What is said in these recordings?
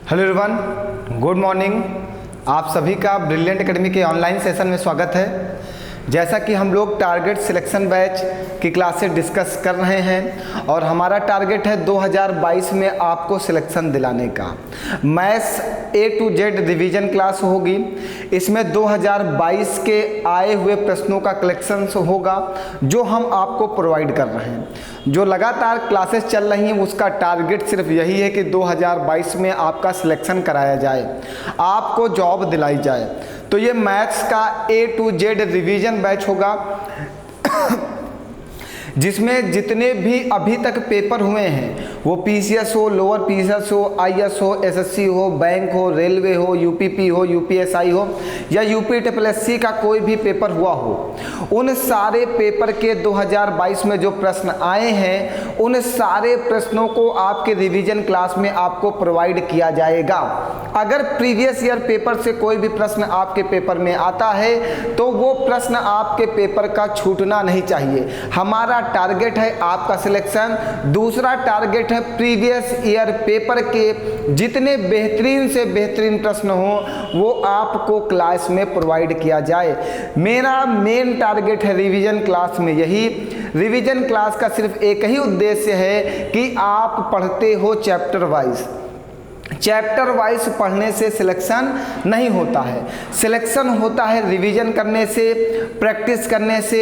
Hello everyone, good morning. आप सभी का ब्रिलियंट एकेडमी के ऑनलाइन सेशन में स्वागत है। जैसा कि हम लोग टारगेट सिलेक्शन बैच की क्लासेस डिस्कस कर रहे हैं और हमारा टारगेट है 2022 में आपको सिलेक्शन दिलाने का। Maths A to Z revision class होगी। इसमें 2022 के आए हुए प्रश्नों का कलेक्शन होगा जो हम आपको प्रोवाइड कर रहे हैं। जो लगातार क्लासेस चल रही हैं उसका टारगेट सिर्फ यही है कि 2022 में आपका सिलेक्शन कराया जाए, आपको जॉब दिलाई जाए। तो ये मैथ्स का A to Z revision batch होगा जिसमें जितने भी अभी तक पेपर हुए हैं वो PCS हो, लोअर PCS हो, IS हो, SSC हो, बैंक हो, रेलवे हो, UPP हो, UPSI हो या UPSSC का कोई भी पेपर हुआ हो, उन सारे पेपर के 2022 में जो प्रश्न आए हैं उन सारे प्रश्नों को आपके रिवीजन क्लास में आपको प्रोवाइड किया जाएगा। अगर प्रीवियस ईयर पेपर से कोई भी प्रश्न आपके पेपर में आता है तो वो प्रश्न आपके पेपर का छूटना नहीं चाहिए। हमारा टारगेट है आपका सिलेक्शन। दूसरा टारगेट है प्रीवियस ईयर पेपर के जितने बेहतरीन से बेहतरीन प्रश्न हो वो आपको क्लास में प्रोवाइड किया जाए। मेरा मेन टारगेट है रिवीजन क्लास में यही। रिवीजन क्लास का सिर्फ एक ही उद्देश्य है कि आप पढ़ते हो चैप्टर वाइज। चैप्टर वाइज पढ़ने से सिलेक्शन नहीं होता है, सिलेक्शन होता है रिवीजन करने से, प्रैक्टिस करने से।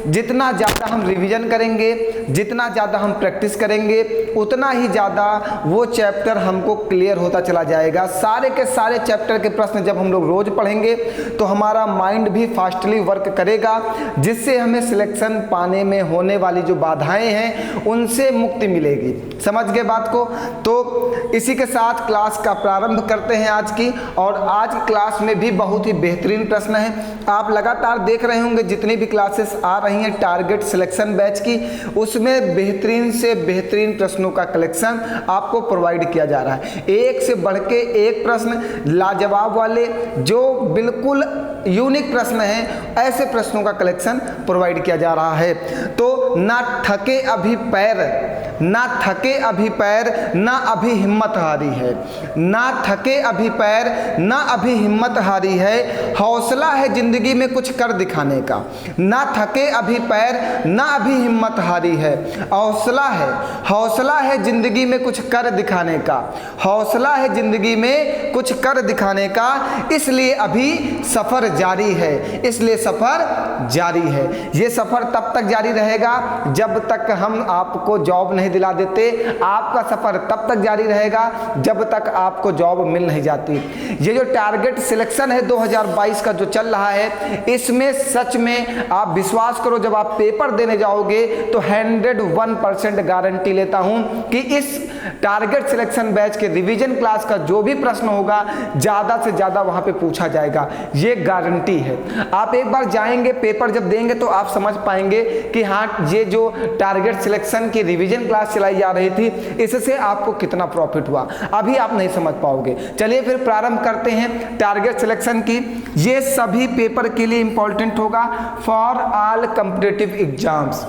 जितना ज़्यादा हम रिवीजन करेंगे, जितना ज़्यादा हम प्रैक्टिस करेंगे, उतना ही ज़्यादा वो चैप्टर हमको क्लियर होता चला जाएगा। सारे के सारे चैप्टर के प्रश्न जब हम लोग रोज़ पढ़ेंगे तो हमारा माइंड भी फास्टली वर्क करेगा, जिससे हमें सिलेक्शन पाने में होने वाली जो बाधाएं हैं उनसे मुक्ति मिलेगी। समझ गए बात को? तो इसी के साथ क्लास का प्रारंभ करते हैं आज की। और आज की क्लास में भी बहुत ही बेहतरीन प्रश्न है। आप लगातार देख रहे होंगे जितनी भी क्लासेस आ रही हैं टारगेट सिलेक्शन बैच की, उसमें बेहतरीन से बेहतरीन प्रश्नों का कलेक्शन आपको प्रोवाइड किया जा रहा है। एक से बढ़ के एक प्रश्न लाजवाब वाले जो बिल्कुल यूनिक प्रश्न हैं, ऐसे प्रश्नों का कलेक्शन प्रोवाइड किया जा रहा है। तो ना थके अभी पैर, ना थके अभी पैर, ना अभी हिम्मत हारी है। ना थके अभी पैर, ना अभी हिम्मत हारी है, हौसला है जिंदगी में कुछ कर दिखाने का। ना थके अभी पैर, ना अभी हिम्मत हारी है, हौसला है जिंदगी में कुछ कर दिखाने का, हौसला है जिंदगी में कुछ कर दिखाने का, इसलिए अभी सफर जारी है, इसलिए सफर जारी है। ये सफर तब तक जारी रहेगा जब तक हम आपको जॉब नहीं दिला देते। आपका सफर तब तक जारी रहेगा जब तक आपको जॉब मिल नहीं जाती। ये जो टारगेट सिलेक्शन है 2022 का जो चल रहा है, इसमें सच में आप विश्वास करो, जब आप पेपर देने जाओगे तो 101% गारंटी लेता हूं कि इस टारगेट सिलेक्शन बैच के रिवीजन क्लास का जो भी प्रश्न होगा ज्यादा से ज्यादा वहां पे पूछा जाएगा। ये गारंटी है। आप एक बार जाएंगे, पेपर जब देंगे तो आप समझ पाएंगे कि हाँ, ये जो टारगेट सिलेक्शन की रिवीजन क्लास चलाई जा रही थी इससे आपको कितना प्रॉफिट हुआ, अभी आप नहीं समझ पाओगे। चलिए फिर प्रारंभ करते हैं टारगेट सिलेक्शन की। ये सभी पेपर के लिए इंपॉर्टेंट होगा फॉर ऑल कॉम्पिटिटिव एग्जाम्स।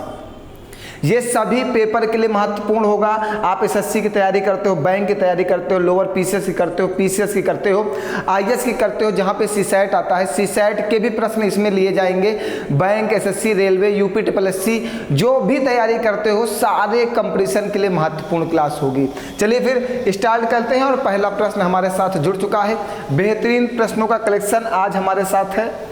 ये सभी पेपर के लिए महत्वपूर्ण होगा। आप SSC की तैयारी करते हो, बैंक की तैयारी करते हो, लोअर PCS की करते हो, PCS की करते हो, IS की करते हो, जहाँ पे CSAT आता है, CSAT के भी प्रश्न इसमें लिए जाएंगे। बैंक, SSC, रेलवे, UPSSC जो भी तैयारी करते हो सारे कंपटीशन के लिए महत्वपूर्ण क्लास होगी। चलिए फिर स्टार्ट करते हैं। और पहला प्रश्न हमारे साथ जुड़ चुका है। बेहतरीन प्रश्नों का कलेक्शन आज हमारे साथ है।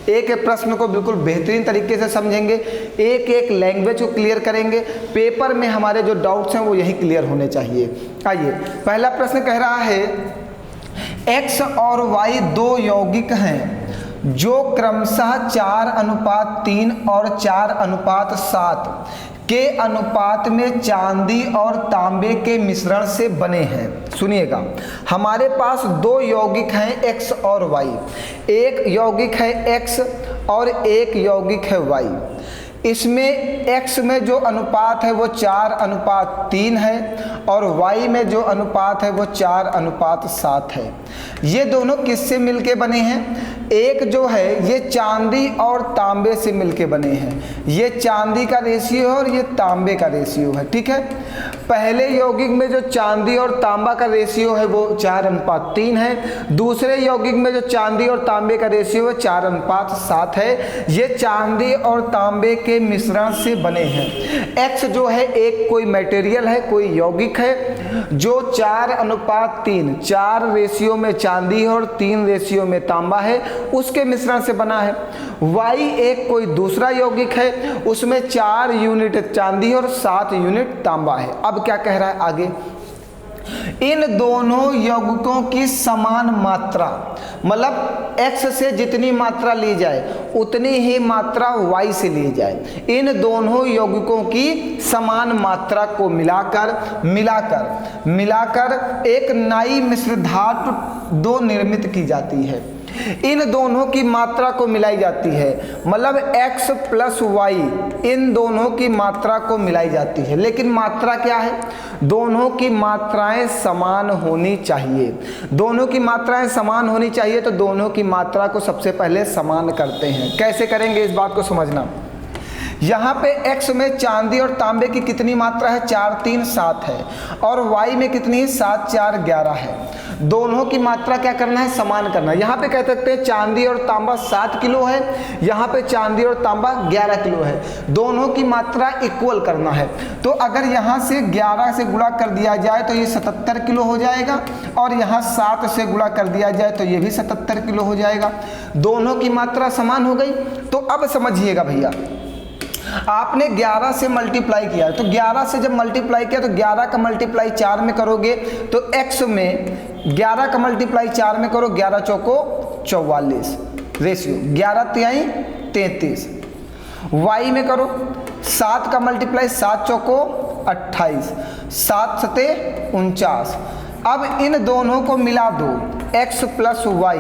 एक एक प्रश्न को बिल्कुल बेहतरीन तरीके से समझेंगे, एक एक लैंग्वेज को क्लियर करेंगे। पेपर में हमारे जो डाउट्स हैं वो यही क्लियर होने चाहिए। आइए, पहला प्रश्न कह रहा है x और y दो यौगिक हैं जो क्रमशः 4:3 और 4:7 के अनुपात में चांदी और तांबे के मिश्रण से बने हैं। सुनिएगा, हमारे पास दो यौगिक हैं x और y। एक यौगिक है x और एक यौगिक है y। इसमें x में जो अनुपात है वो 4:3 है और y में जो अनुपात है वो 4:7 है। ये दोनों किससे मिलके बने हैं? एक जो है ये चांदी और तांबे से मिलके बने हैं। ये चांदी का रेशियो है और ये तांबे का रेशियो है, ठीक है। पहले यौगिक में जो चांदी और तांबा का रेशियो है वो 4:3 है। दूसरे यौगिक में जो चांदी और तांबे का रेशियो है 4:7 है। ये चांदी और तांबे के मिश्रण से बने हैं। X जो है एक कोई मटेरियल है, कोई यौगिक है जो 4:3, 4 रेशियो में चांदी है और 3 रेशियो में तांबा है, उसके मिश्रण से बना है। Y एक कोई दूसरा यौगिक है, उसमें 4 यूनिट चांदी और 7 यूनिट तांबा है। अब क्या कह रहा है आगे, इन दोनों यौगिकों की समान मात्रा, मतलब X से जितनी मात्रा ली जाए उतनी ही मात्रा Y से ली जाए। इन दोनों यौगिकों की समान मात्रा को मिलाकर एक नई मिश्र धातु 2 निर्मित की जाती है। इन दोनों की मात्रा को मिलाई जाती है, मतलब X प्लस Y, इन दोनों की मात्रा को मिलाई जाती है। लेकिन मात्रा क्या है, दोनों की मात्राएं समान होनी चाहिए। दोनों की मात्राएं समान होनी चाहिए तो दोनों की मात्रा को सबसे पहले समान करते हैं। कैसे करेंगे इस बात को समझना। यहाँ पे X में चांदी और तांबे की कितनी मात्रा है, 4, 3, 7 है, और Y में कितनी है, 7, 4, 11 है। दोनों की मात्रा क्या करना है, समान करना है। यहाँ पे कह सकते हैं चांदी और तांबा 7 किलो है, यहाँ पे चांदी और तांबा 11 किलो है। दोनों की मात्रा इक्वल करना है। तो अगर यहाँ से 11 से गुणा कर दिया जाए तो ये 77 किलो हो जाएगा, और यहाँ 7 से गुणा कर दिया जाए तो ये भी 77 किलो हो जाएगा। दोनों की मात्रा समान हो गई। तो अब समझिएगा भैया, आपने 11 से मल्टीप्लाई किया, तो 11 से जब मल्टीप्लाई किया तो 11 का मल्टीप्लाई 4 में करोगे तो X में 11 का मल्टीप्लाई 4 में करो, 11 चौको 44 रेशियो, 11 तिहाई 33। Y में करो 7 का मल्टीप्लाई 7 चौको 28, 7 सते 49। अब इन दोनों को मिला दो, X प्लस Y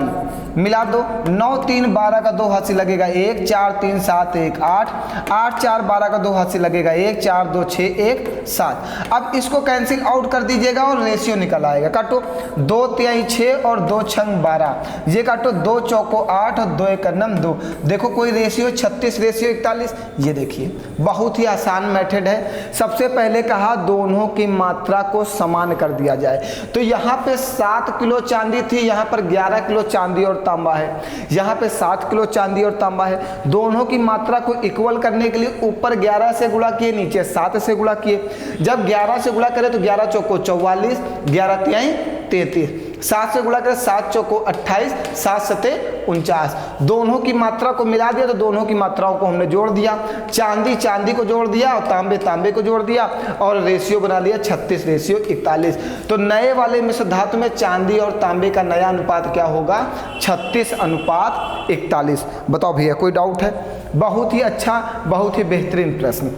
मिला दो। 9, 3, 12 का 2 हाथ से लगेगा 1, 4, 3, 7, 1, 8, 8, 4, 12 का 2 हाथ से लगेगा 1, 4, 2, 6, 1, 7। अब इसको कैंसिल आउट कर दीजिएगा और रेशियो निकल आएगा। काटो, 2 तिहाई 6 और 2 छंग 12, ये काटो, 2 चौको 8 और 2 एक 2। देखो कोई रेशियो 36 रेशियो 41। ये देखिए बहुत ही आसान मेथड है। सबसे पहले कहा दोनों की मात्रा को समान कर दिया जाए। तो यहाँ पे 7 किलो चांदी थी, यहाँ पर 11 किलो चांदी और तांबा है। यहाँ पे 7 किलो चांदी और तांबा है। दोनों की मात्रा को इक्वल करने के लिए ऊपर 11 से गुणा किए, नीचे 7 से गुणा किए। जब 11 से गुणा करें तो 11 चौको 44, 11 तिहाई 33, 7 से गुणा करें 7 चौको 28, 7 सते 49। दोनों की मात्रा को मिला दिया तो दोनों की मात्राओं को हमने जोड़ दिया। चांदी चांदी को जोड़ दिया और तांबे तांबे को जोड़ दिया और रेशियो बना लिया 36 रेशियो 41। तो नए वाले मिश्र धातु में चांदी और तांबे का नया अनुपात क्या होगा, 36:41। बताओ भैया कोई डाउट है। बहुत ही अच्छा, बहुत ही बेहतरीन प्रश्न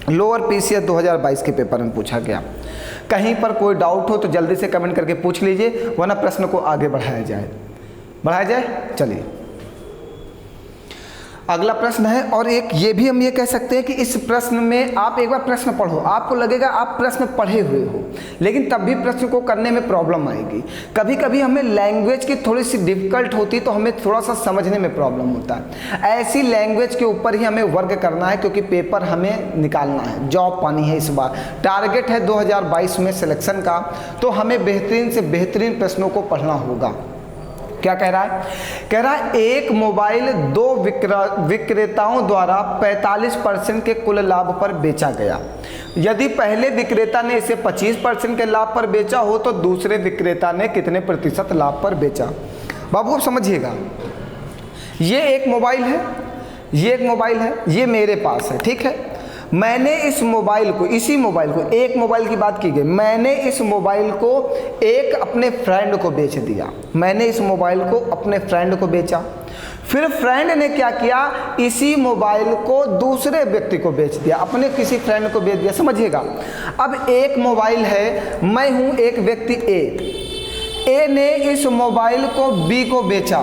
लोअर पीसीएस 2022 के पेपर में पूछा गया। कहीं पर कोई डाउट हो तो जल्दी से कमेंट करके पूछ लीजिए, वरना प्रश्न को आगे बढ़ाया जाए। चलिए अगला प्रश्न है। और एक ये भी हम ये कह सकते हैं कि इस प्रश्न में आप एक बार प्रश्न पढ़ो, आपको लगेगा आप प्रश्न पढ़े हुए हो, लेकिन तब भी प्रश्न को करने में प्रॉब्लम आएगी। कभी कभी हमें लैंग्वेज की थोड़ी सी डिफिकल्ट होती तो हमें थोड़ा सा समझने में प्रॉब्लम होता है। ऐसी लैंग्वेज के ऊपर ही हमें वर्क करना है, क्योंकि पेपर हमें निकालना है, जॉब पानी है। इस बार टारगेट है 2022 में सिलेक्शन का, तो हमें बेहतरीन से बेहतरीन प्रश्नों को पढ़ना होगा। क्या कह रहा है, कह रहा है एक मोबाइल 2 विक्रेताओं द्वारा 45% के कुल लाभ पर बेचा गया। यदि पहले विक्रेता ने इसे 25% के लाभ पर बेचा हो तो दूसरे विक्रेता ने कितने प्रतिशत लाभ पर बेचा। बाबू आप समझिएगा, ये एक मोबाइल है, ये मेरे पास है, ठीक है। मैंने इस मोबाइल को, इसी मोबाइल को, एक मोबाइल की बात की गई, मैंने इस मोबाइल को एक अपने फ्रेंड को बेच दिया। मैंने इस मोबाइल को अपने फ्रेंड को बेचा, फिर फ्रेंड ने क्या किया, इसी मोबाइल को दूसरे व्यक्ति को बेच दिया, अपने किसी फ्रेंड को बेच दिया। समझिएगा, अब एक मोबाइल है, मैं हूं एक व्यक्ति ए ने इस मोबाइल को बी को बेचा,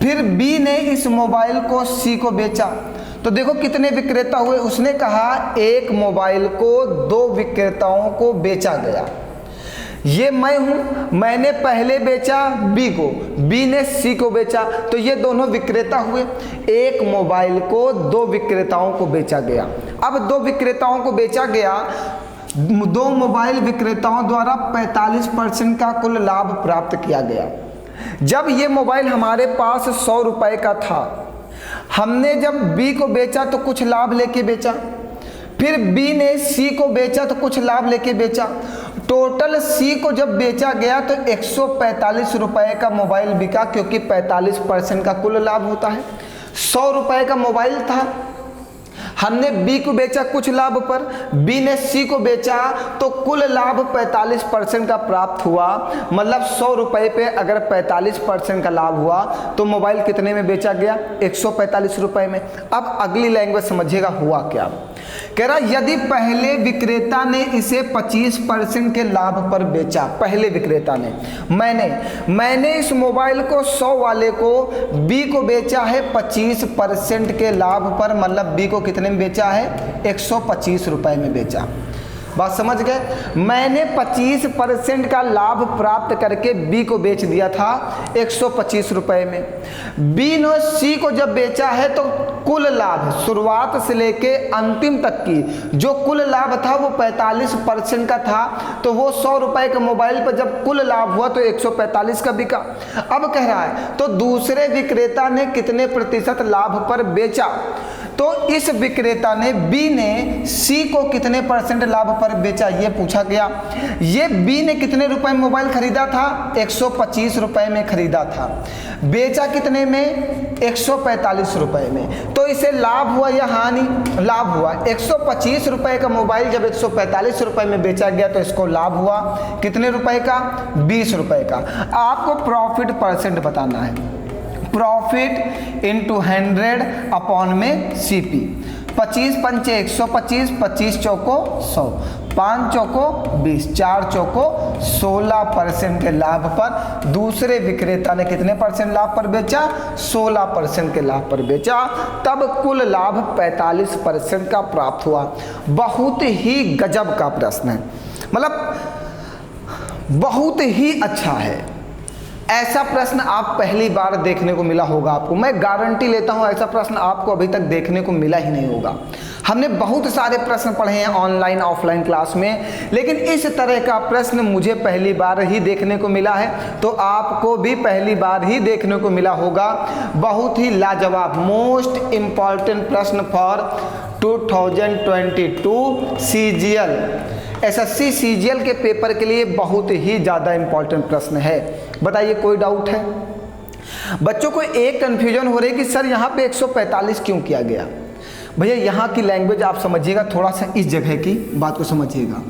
फिर बी ने इस मोबाइल को सी को बेचा। तो देखो कितने विक्रेता हुए। उसने कहा एक मोबाइल को 2 विक्रेताओं को बेचा गया। ये मैं हूं, मैंने पहले बेचा बी को, बी ने सी को बेचा, तो ये दोनों विक्रेता हुए। एक मोबाइल को दो विक्रेताओं को बेचा गया। अब दो विक्रेताओं को बेचा गया, दो मोबाइल विक्रेताओं द्वारा 45% का कुल लाभ प्राप्त किया गया। जब ये मोबाइल हमारे पास 100 रुपए का था, हमने जब बी को बेचा तो कुछ लाभ लेके बेचा, फिर बी ने सी को बेचा तो कुछ लाभ लेके बेचा। टोटल सी को जब बेचा गया तो 145 रुपए का मोबाइल बिका, क्योंकि 45% का कुल लाभ होता है। 100 रुपए का मोबाइल था, हमने बी को बेचा कुछ लाभ पर, बी ने सी को बेचा तो कुल लाभ 45% का प्राप्त हुआ। मतलब 100 रुपए पे अगर 45% का लाभ हुआ तो मोबाइल कितने में बेचा गया? 145 रुपए में। अब अगली लैंग्वेज समझिएगा हुआ क्या। कह रहा यदि पहले विक्रेता ने इसे 25% के लाभ पर बेचा, पहले विक्रेता ने, मैंने इस मोबाइल को 100 वाले को बी को बेचा है 25% के लाभ पर, मतलब बी को कितने में बेचा है? 125 रुपए में बेचा। बात समझ गए? मैंने 25% का लाभ प्राप्त करके बी को बेच दिया था 125 रुपए में। बी ने सी को जब बेचा है तो कुल लाभ शुरुआत से लेके अंतिम तक की जो कुल लाभ था वो 45% का था, तो वो 100 रुपए के मोबाइल पर जब कुल लाभ हुआ तो 145 का बिका। अब कह रहा है तो दूसरे विक्रेता ने कितने प्रतिशत लाभ पर बेचा? तो इस विक्रेता ने, बी ने सी को कितने % लाभ पर बेचा, ये पूछा गया। ये बी ने कितने रुपए में मोबाइल खरीदा था? 125 रुपए में खरीदा था। बेचा कितने में? 145 रुपए में। तो इसे लाभ हुआ या हानि? लाभ हुआ। 125 रुपए का मोबाइल जब 145 रुपए में बेचा गया तो इसको लाभ हुआ। कितने रुपए का? 20 रुपए का। आपको प्रॉफिट % बताना है। प्रॉफिट इंटू 100 अपॉन में सीपी। 25 पंचे 125, 25 चौको 100, 5 चौको 20, 4 चौको 16% के लाभ पर दूसरे विक्रेता ने कितने % लाभ पर बेचा? 16% के लाभ पर बेचा। तब कुल लाभ 45% का प्राप्त हुआ। बहुत ही गजब का प्रश्न है, मतलब बहुत ही अच्छा है। ऐसा प्रश्न आप पहली बार देखने को मिला होगा आपको, मैं गारंटी लेता हूं ऐसा प्रश्न आपको अभी तक देखने को मिला ही नहीं होगा। हमने बहुत सारे प्रश्न पढ़े हैं ऑनलाइन ऑफलाइन क्लास में, लेकिन इस तरह का प्रश्न मुझे पहली बार ही देखने को मिला है, तो आपको भी पहली बार ही देखने को मिला होगा। बहुत ही लाजवाब, मोस्ट इम्पॉर्टेंट प्रश्न फॉर 2022 CGL, SSC CGL के पेपर के लिए बहुत ही ज़्यादा इम्पॉर्टेंट प्रश्न है। बताइए कोई डाउट है? बच्चों को एक कन्फ्यूजन हो रही है कि सर यहाँ पे 145 क्यों किया गया? भैया यहाँ की लैंग्वेज आप समझिएगा, थोड़ा सा इस जगह की बात को समझिएगा,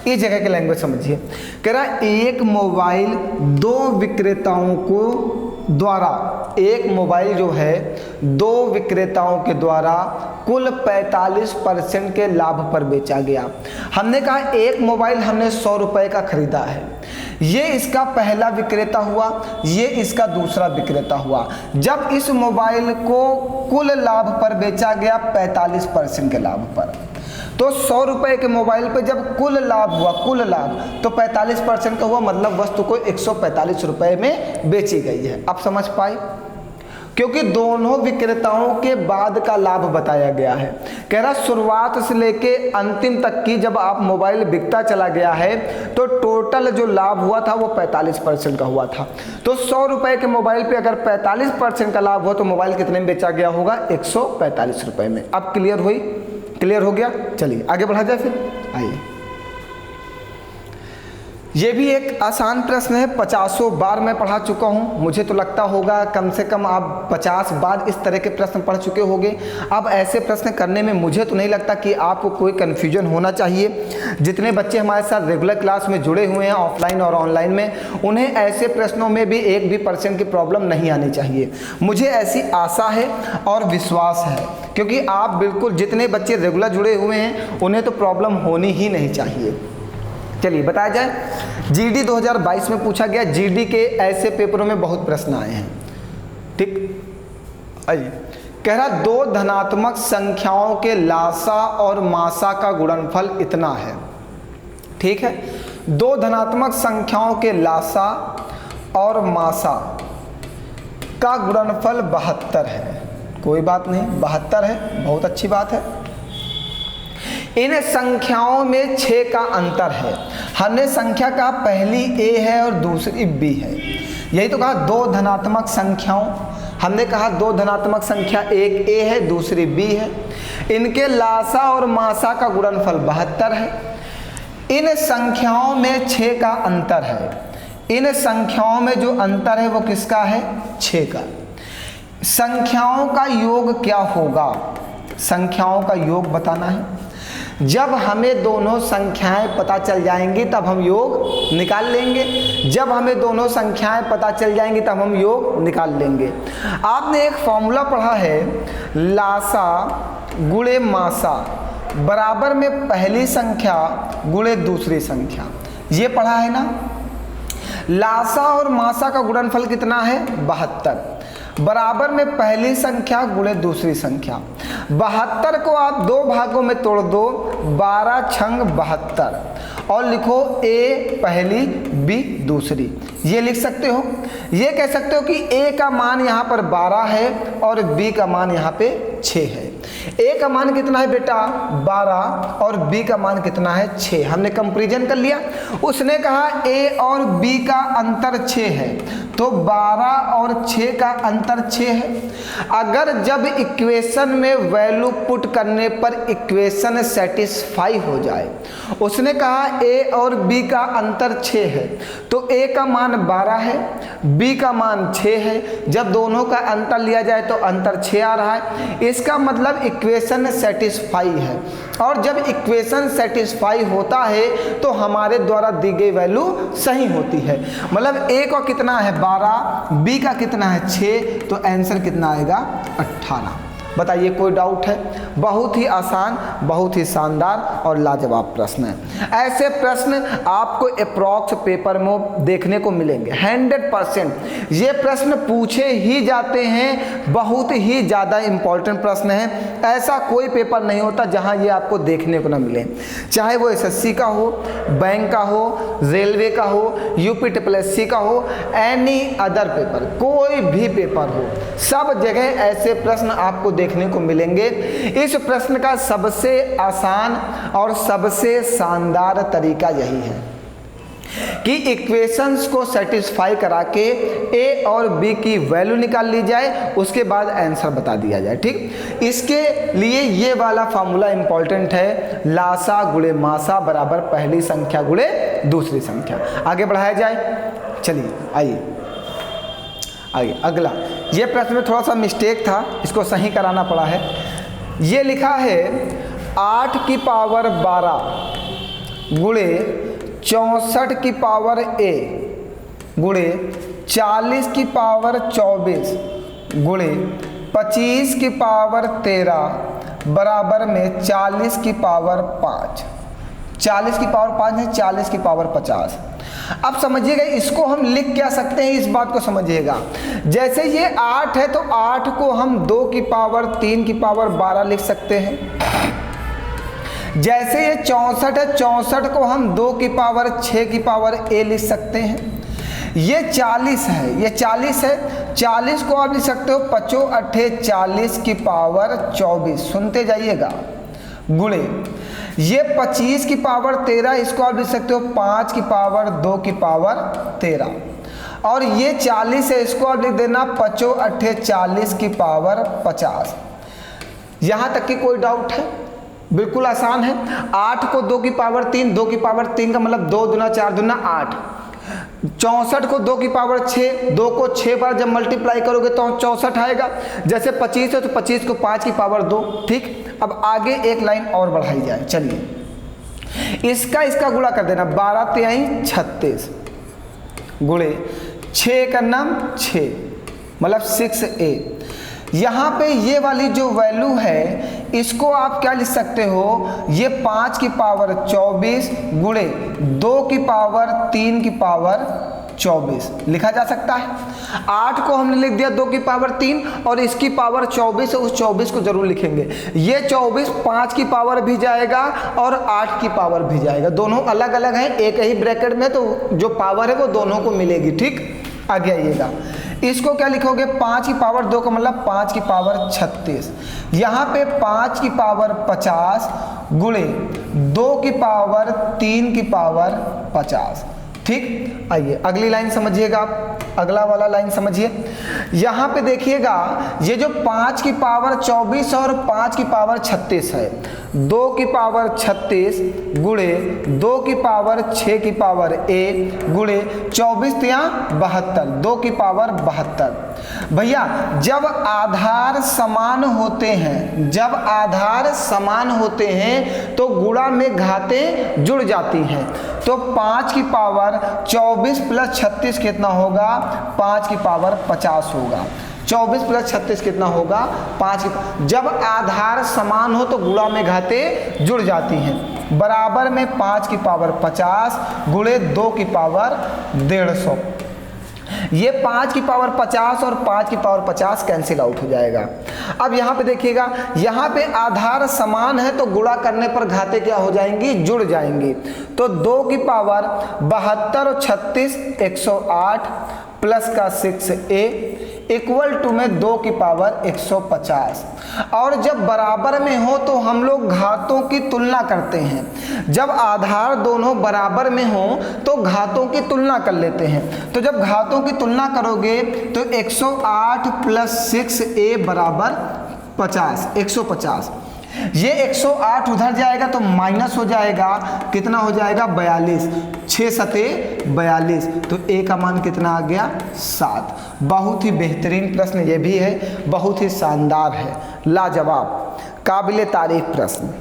इस जगह की लैंग्वेज समझिए। कह रहा एक मोबाइल दो विक्रेताओं को द्वारा, एक मोबाइल जो है दो विक्रेताओं के द्वारा कुल 45% के लाभ पर बेचा गया। हमने कहा एक मोबाइल हमने 100 रुपए का खरीदा है, ये इसका पहला विक्रेता हुआ, ये इसका दूसरा विक्रेता हुआ। जब इस मोबाइल को कुल लाभ पर बेचा गया 45% के लाभ पर, तो 100 रुपए के मोबाइल पे जब कुल लाभ हुआ, कुल लाभ तो 45% का हुआ, मतलब वस्तु को 145 रुपए में बेची गई है। आप समझ पाए? क्योंकि दोनों विक्रेताओं के बाद का लाभ बताया गया है। कह रहा शुरुआत से लेके अंतिम तक की जब आप मोबाइल बिकता चला गया है तो टोटल जो लाभ हुआ था वो 45% का हुआ था। तो 100 रुपए के मोबाइल पे अगर 45% का लाभ हुआ तो मोबाइल कितने में बेचा गया होगा? 145 रुपए में। अब क्लियर हुई? क्लियर हो गया? चलिए आगे बढ़ा जाए फिर। आइए, ये भी एक आसान प्रश्न है, 50 बार मैं पढ़ा चुका हूँ। मुझे तो लगता होगा कम से कम आप 50 बार इस तरह के प्रश्न पढ़ चुके होंगे। अब ऐसे प्रश्न करने में मुझे तो नहीं लगता कि आपको कोई कन्फ्यूजन होना चाहिए। जितने बच्चे हमारे साथ रेगुलर क्लास में जुड़े हुए हैं ऑफलाइन और ऑनलाइन में, उन्हें ऐसे प्रश्नों में भी 1 भी % की प्रॉब्लम नहीं आनी चाहिए। मुझे ऐसी आशा है और विश्वास है, क्योंकि आप बिल्कुल जितने बच्चे रेगुलर जुड़े हुए हैं उन्हें तो प्रॉब्लम होनी ही नहीं चाहिए। चलिए बताया जाए। जीडी 2022 में पूछा गया, जीडी के ऐसे पेपरों में बहुत प्रश्न आए हैं। ठीक, आइए। कह रहा दो धनात्मक संख्याओं के लासा और मासा का गुणनफल इतना है। ठीक है, दो धनात्मक संख्याओं के लासा और मासा का गुणनफल 72 है। कोई बात नहीं, 72 है, बहुत अच्छी बात है। इन संख्याओं में 6 का अंतर है। हमने संख्या कहा पहली a है और दूसरी b है, यही तो कहा दो धनात्मक संख्याओं। हमने कहा दो धनात्मक संख्या, एक a है दूसरी b है, इनके लासा और मासा का गुणनफल 72 है। इन संख्याओं में 6 का अंतर है। इन संख्याओं में जो अंतर है वो किसका है? 6 का। संख्याओं का योग क्या होगा? संख्याओं का योग बताना है। जब हमें दोनों संख्याएं पता चल जाएंगी तब हम योग निकाल लेंगे। जब हमें दोनों संख्याएं पता चल जाएंगी तब हम योग निकाल लेंगे। आपने एक फॉर्मूला पढ़ा है, लासा गुणे मासा बराबर में पहली संख्या गुणे दूसरी संख्या, ये पढ़ा है ना। लासा और मासा का गुणनफल कितना है? 72 बराबर में पहली संख्या गुणे दूसरी संख्या। 72 को आप दो भागों में तोड़ दो, 12 छंग 72 और लिखो a पहली b दूसरी, ये लिख सकते हो। ये कह सकते हो कि a का मान यहाँ पर 12 है और b का मान यहाँ पे 6 है। a का मान कितना है बेटा? 12 और b का मान कितना है? 6। हमने कंपैरिजन कर लिया। उसने कहा a और b का अंतर 6 है, तो 12 और 6 का अंतर 6 है। अगर जब इक्वेशन में वैल्यू पुट करने पर इक्वेशन सेटिस्फाई हो जाए, उसने कहा a और b का अंतर 6 है, तो a का मान 12 है, b का मान 6 है। जब दोनों का अंतर लिया जाए तो अंतर 6 आ रहा है, इसका मतलब इक्वेशन सेटिस्फाई है। और जब इक्वेशन सेटिस्फाई होता है तो हमारे द्वारा दी गई वैल्यू सही होती है। मतलब a का कितना है? 12, b का कितना है? 6, तो आंसर कितना आएगा? 18। बताइए, कोई डाउट है? बहुत ही आसान, बहुत ही शानदार और लाजवाब प्रश्न है। ऐसे प्रश्न आपको अप्रॉक्स पेपर में देखने को मिलेंगे 100%। ये प्रश्न पूछे ही जाते हैं, बहुत ही ज़्यादा इम्पोर्टेंट प्रश्न है। ऐसा कोई पेपर नहीं होता जहां ये आपको देखने को ना मिले, चाहे वो एसएससी का हो, बैंक का हो, रेलवे का हो, यूपीएससी का हो, एनी अदर पेपर, कोई भी पेपर हो, सब जगह ऐसे प्रश्न आपको देखने को मिलेंगे। इस प्रश्न का सबसे आसान और सबसे शानदार तरीका यही है कि इक्वेशंस को सेटिस्फाई करा के a और b की वैल्यू निकाल ली जाए, उसके बाद आंसर बता दिया जाए। ठीक, इसके लिए ये वाला फार्मूला इंपॉर्टेंट है, लासा गुणे मासा बराबर पहली संख्या गुणे दूसरी संख्या। आगे बढ़ाया जाए, चलिए आइए अगला। ये प्रश्न में थोड़ा सा मिस्टेक था, इसको सही कराना पड़ा है। ये लिखा है 8 की पावर 12 गुणे 64 की पावर a गुणे 40 की पावर 24 गुणे 25 की पावर 13 बराबर में 40 की पावर 5। 40 की पावर 5 है, 40 की पावर 50। अब समझिएगा, इसको हम लिख क्या सकते हैं, इस बात को समझिएगा। जैसे ये 8 है तो 8 को हम 2 की पावर 3 की पावर 12 लिख सकते हैं। जैसे ये 64 है, 64 को हम 2 की पावर 6 की पावर a लिख सकते हैं। ये 40 है, ये 40 है, 40 को आप लिख सकते हो 5 8 40 की पावर 24, सुनते जाइएगा, गुणे ये 25 की पावर 13, इसको आप लिख सकते हो 5 की पावर 2 की पावर 13, और ये 40 है, इसको आप लिख देना 5 8 40 की पावर 50। यहाँ तक की कोई डाउट है? बिल्कुल आसान है। 8 को 2 की पावर 3, 2 की पावर 3 का मतलब 2 दूना 4 दूना 8। 64 को 2 की पावर 6, 2 को 6 बार जब मल्टीप्लाई करोगे तो 64 आएगा। जैसे 25 है तो 25 को 5 की पावर 2। ठीक, अब आगे एक लाइन और बढ़ाई जाए। चलिए, इसका गुणा कर देना, 12 तिहाई 36 गुणे 6 का नाम 6 मतलब 6a। यहाँ पे ये वाली जो वैल्यू है इसको आप क्या लिख सकते हो, ये 5 की पावर 24 गुणे 2 की पावर 3 की पावर 24 लिखा जा सकता है। 8 को हमने लिख दिया 2 की पावर 3 और इसकी पावर 24 है, उस 24 को जरूर लिखेंगे। ये 24 5 की पावर भी जाएगा और 8 की पावर भी जाएगा, दोनों अलग अलग हैं, एक ही ब्रैकेट में, तो जो पावर है वो दोनों को मिलेगी। ठीक, आगे आइएगा। इसको क्या लिखोगे, 5 की पावर 2 का मतलब 5 की पावर 36। यहाँ पे 5 की पावर 50 गुणे 2 की पावर 3 की पावर 50। ठीक, आइए अगली लाइन समझिएगा आप, अगला वाला लाइन समझिए। यहाँ पे देखिएगा ये जो 5 की पावर 24 और 5 की पावर 36 है, 2 की पावर 36 गुणे 2 की पावर 6 की पावर 1 गुणे 24 या 72, 2 की पावर 72। भैया जब आधार समान होते हैं, जब आधार समान होते हैं तो गुणा में घातें जुड़ जाती हैं। तो 5 की पावर 24 प्लस 36 कितना होगा, 5 की पावर 50 होगा। 24 प्लस 36 कितना होगा, 5 की। जब आधार समान हो तो गुणा में घातें जुड़ जाती हैं। बराबर में 5 की पावर 50 गुणे 2 की पावर 150। ये 5 की पावर 50 और 5 की पावर 50 कैंसिल आउट हो जाएगा। अब यहाँ पे देखिएगा, यहाँ पे आधार समान है तो गुणा करने पर घातें क्या हो जाएंगी, जुड़ जाएंगी। तो 2 की पावर 72 और 36 108 प्लस का 6a इक्वल टू में 2 की पावर 150। और जब बराबर में हो तो हम लोग घातों की तुलना करते हैं। जब आधार दोनों बराबर में हो तो घातों की तुलना कर लेते हैं। तो जब घातों की तुलना करोगे तो 108 प्लस 6a बराबर 50, 150। ये 108 उधर जाएगा तो माइनस हो जाएगा, कितना हो जाएगा 42, 6 सते 42, तो a का मान कितना आ गया 7। बहुत ही बेहतरीन प्रश्न ये भी है, बहुत ही शानदार है, लाजवाब, काबिले तारीफ प्रश्न।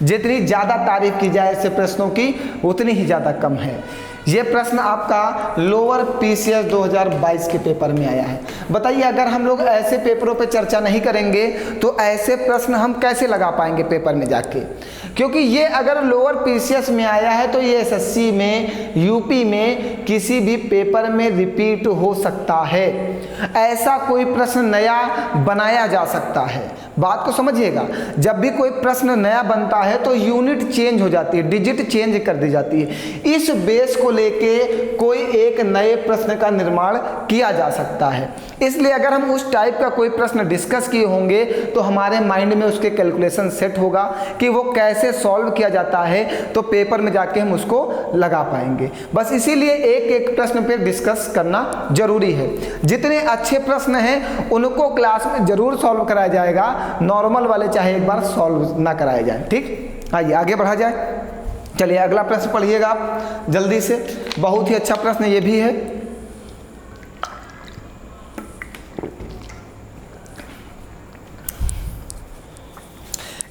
जितनी ज़्यादा तारीफ की जाए ऐसे प्रश्नों की उतनी ही ज़्यादा कम है। ये प्रश्न आपका लोअर पीसीएस 2022 के पेपर में आया है। बताइए अगर हम लोग ऐसे पेपरों पे चर्चा नहीं करेंगे तो ऐसे प्रश्न हम कैसे लगा पाएंगे पेपर में जाके, क्योंकि ये अगर लोअर पीसीएस में आया है तो ये एसएससी में, यूपी में किसी भी पेपर में रिपीट हो सकता है। ऐसा कोई प्रश्न नया बनाया जा सकता है। बात को समझिएगा, जब भी कोई प्रश्न नया बनता है तो यूनिट चेंज हो जाती है, डिजिट चेंज कर दी जाती है। इस बेस को लेके कोई एक नए प्रश्न का निर्माण किया जा सकता है। इसलिए अगर हम उस टाइप का कोई प्रश्न डिस्कस किए होंगे तो हमारे माइंड में उसके कैलकुलेशन सेट होगा कि वो कैसे सॉल्व किया जाता है, तो पेपर में जाके हम उसको लगा पाएंगे। बस इसीलिए एक एक प्रश्न पे डिस्कस करना जरूरी है। जितने अच्छे प्रश्न हैं उनको क्लास में जरूर सॉल्व कराया जाएगा, नॉर्मल वाले चाहे एक बार सॉल्व ना कराए जाए। ठीक, आइए आगे बढ़ा जाए। चलिए अगला प्रश्न पढ़िएगा आप जल्दी से, बहुत ही अच्छा प्रश्न ये भी है।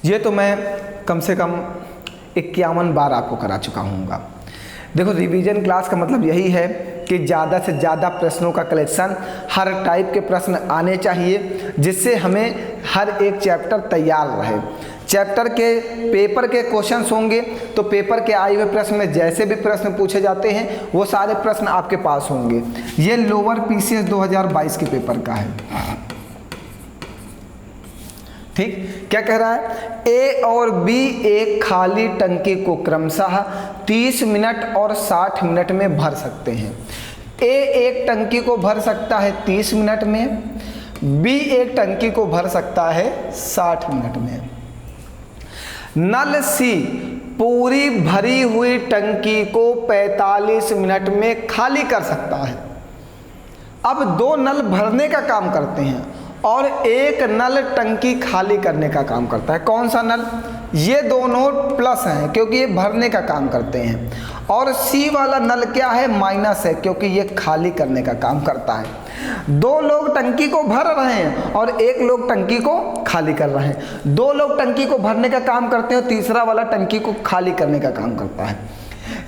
ये तो मैं कम से कम 51 बार आपको करा चुका हूँगा। देखो रिवीजन क्लास का मतलब यही है कि ज़्यादा से ज़्यादा प्रश्नों का कलेक्शन, हर टाइप के प्रश्न आने चाहिए जिससे हमें हर एक चैप्टर तैयार रहे। चैप्टर के पेपर के क्वेश्चंस होंगे तो पेपर के आए हुए प्रश्न में जैसे भी प्रश्न पूछे जाते हैं वो सारे प्रश्न आपके पास होंगे। ये लोअर पीसीएस 2022 के पेपर का है। ठीक, क्या कह रहा है, ए और बी एक खाली टंकी को क्रमशः 30 मिनट और 60 मिनट में भर सकते हैं। ए एक टंकी को भर सकता है 30 मिनट में, बी एक टंकी को भर सकता है 60 मिनट में। नल सी पूरी भरी हुई टंकी को 45 मिनट में खाली कर सकता है। अब दो नल भरने का काम करते हैं और एक नल टंकी खाली करने का काम करता है। कौन सा नल, ये दोनों प्लस हैं क्योंकि ये भरने का काम करते हैं, और सी वाला नल क्या है, माइनस है क्योंकि ये खाली करने का काम करता है। दो लोग टंकी को भर रहे हैं और एक लोग टंकी को खाली कर रहे हैं। दो लोग टंकी को भरने का काम करते हैं, तीसरा वाला टंकी को खाली करने का काम करता है।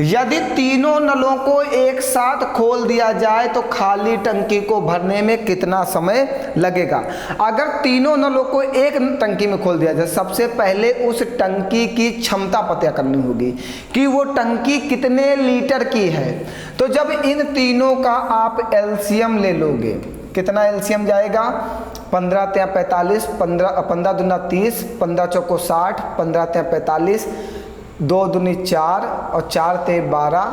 यदि तीनों नलों को एक साथ खोल दिया जाए तो खाली टंकी को भरने में कितना समय लगेगा। अगर तीनों नलों को एक टंकी में खोल दिया जाए, सबसे पहले उस टंकी की क्षमता पता करनी होगी कि वो टंकी कितने लीटर की है। तो जब इन तीनों का आप एलसीएम ले लोगे, कितना एलसीएम जाएगा, 15 × 45, 15 दूना 30, 15 चौको 60, 15 × 45, 2 दूनी 4 और 4 × 12,